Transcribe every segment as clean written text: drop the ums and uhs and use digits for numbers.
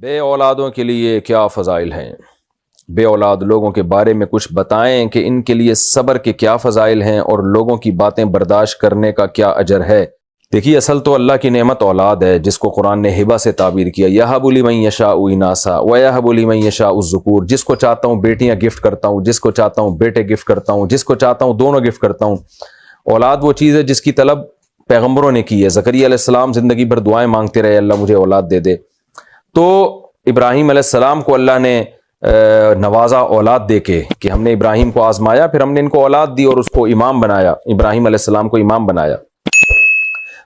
بے اولادوں کے لیے کیا فضائل ہیں؟ بے اولاد لوگوں کے بارے میں کچھ بتائیں کہ ان کے لیے صبر کے کیا فضائل ہیں اور لوگوں کی باتیں برداشت کرنے کا کیا اجر ہے۔ دیکھیے، اصل تو اللہ کی نعمت اولاد ہے، جس کو قرآن نے ہبہ سے تعبیر کیا، یَہَبُ لِمَن یَشَاءُ إِنَاثًا وَیَہَبُ لِمَن یَشَاءُ الذُّکُورَ۔ جس کو چاہتا ہوں بیٹیاں گفٹ کرتا ہوں، جس کو چاہتا ہوں بیٹے گفٹ کرتا ہوں، جس کو چاہتا ہوں دونوں گفٹ کرتا ہوں۔ اولاد وہ چیز ہے جس کی طلب پیغمبروں نے کی ہے۔ زکریا علیہ السلام زندگی بھر دعائیں مانگتے رہے، اللہ مجھے اولاد دے دے۔ تو ابراہیم علیہ السلام کو اللہ نے نوازا اولاد دے کے، کہ ہم نے ابراہیم کو آزمایا، پھر ہم نے ان کو اولاد دی اور اس کو امام بنایا، ابراہیم علیہ السلام کو امام بنایا۔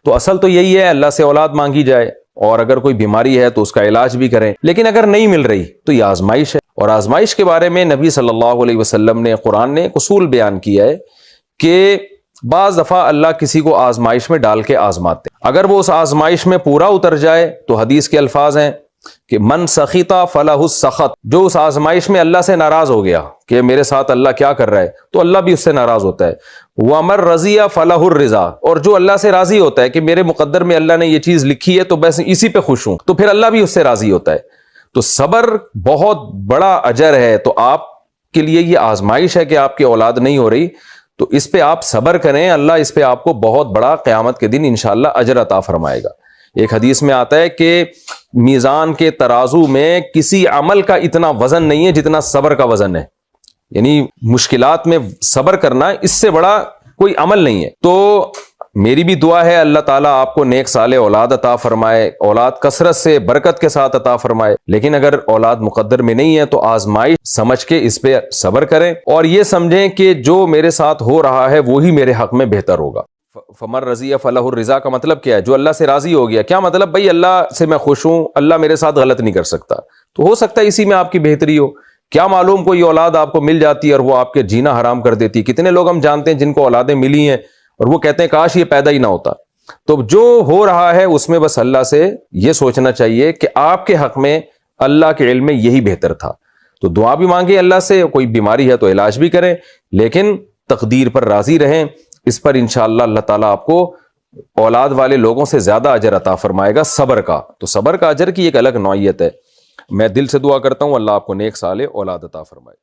تو اصل تو یہی ہے، اللہ سے اولاد مانگی جائے، اور اگر کوئی بیماری ہے تو اس کا علاج بھی کریں، لیکن اگر نہیں مل رہی تو یہ آزمائش ہے۔ اور آزمائش کے بارے میں نبی صلی اللہ علیہ وسلم نے، قرآن نے ایک اصول بیان کیا ہے کہ بعض دفعہ اللہ کسی کو آزمائش میں ڈال کے آزماتے، اگر وہ اس آزمائش میں پورا اتر جائے تو حدیث کے الفاظ ہیں کہ من سخط فلہ السخط، جو اس آزمائش میں اللہ سے ناراض ہو گیا کہ میرے ساتھ اللہ کیا کر رہا ہے، تو اللہ بھی اس سے ناراض ہوتا ہے۔ وَمَن رَضِیَ فَلَهُ الرِّضَا، اور جو اللہ سے راضی ہوتا ہے کہ میرے مقدر میں اللہ نے یہ چیز لکھی ہے تو بس اسی پہ خوش ہوں، تو پھر اللہ بھی اس سے راضی ہوتا ہے۔ تو صبر بہت بڑا اجر ہے۔ تو آپ کے لیے یہ آزمائش ہے کہ آپ کی اولاد نہیں ہو رہی، تو اس پہ آپ صبر کریں، اللہ اس پہ آپ کو بہت بڑا قیامت کے دن انشاءاللہ اجر عطا فرمائے گا۔ ایک حدیث میں آتا ہے کہ میزان کے ترازو میں کسی عمل کا اتنا وزن نہیں ہے جتنا صبر کا وزن ہے، یعنی مشکلات میں صبر کرنا اس سے بڑا کوئی عمل نہیں ہے۔ تو میری بھی دعا ہے اللہ تعالیٰ آپ کو نیک صالح اولاد عطا فرمائے، اولاد کثرت سے برکت کے ساتھ عطا فرمائے، لیکن اگر اولاد مقدر میں نہیں ہے تو آزمائش سمجھ کے اس پہ صبر کریں، اور یہ سمجھیں کہ جو میرے ساتھ ہو رہا ہے وہی میرے حق میں بہتر ہوگا۔ فمن رضی فلہ الرضا کا مطلب کیا ہے؟ جو اللہ سے راضی ہو گیا۔ کیا مطلب؟ بھائی اللہ سے میں خوش ہوں، اللہ میرے ساتھ غلط نہیں کر سکتا، تو ہو سکتا ہے اسی میں آپ کی بہتری ہو۔ کیا معلوم کوئی اولاد آپ کو مل جاتی ہے اور وہ آپ کے جینا حرام کر دیتی ہے۔ کتنے لوگ ہم جانتے ہیں جن کو اولادیں ملی ہیں اور وہ کہتے ہیں کاش یہ پیدا ہی نہ ہوتا۔ تو جو ہو رہا ہے اس میں بس اللہ سے یہ سوچنا چاہیے کہ آپ کے حق میں اللہ کے علم میں یہی بہتر تھا۔ تو دعا بھی مانگیں اللہ سے، کوئی بیماری ہے تو علاج بھی کریں، لیکن تقدیر پر راضی رہیں۔ اس پر انشاءاللہ اللہ تعالیٰ آپ کو اولاد والے لوگوں سے زیادہ اجر عطا فرمائے گا صبر کا۔ تو صبر کا اجر کی ایک الگ نوعیت ہے۔ میں دل سے دعا کرتا ہوں اللہ آپ کو نیک صالح اولاد عطا فرمائے۔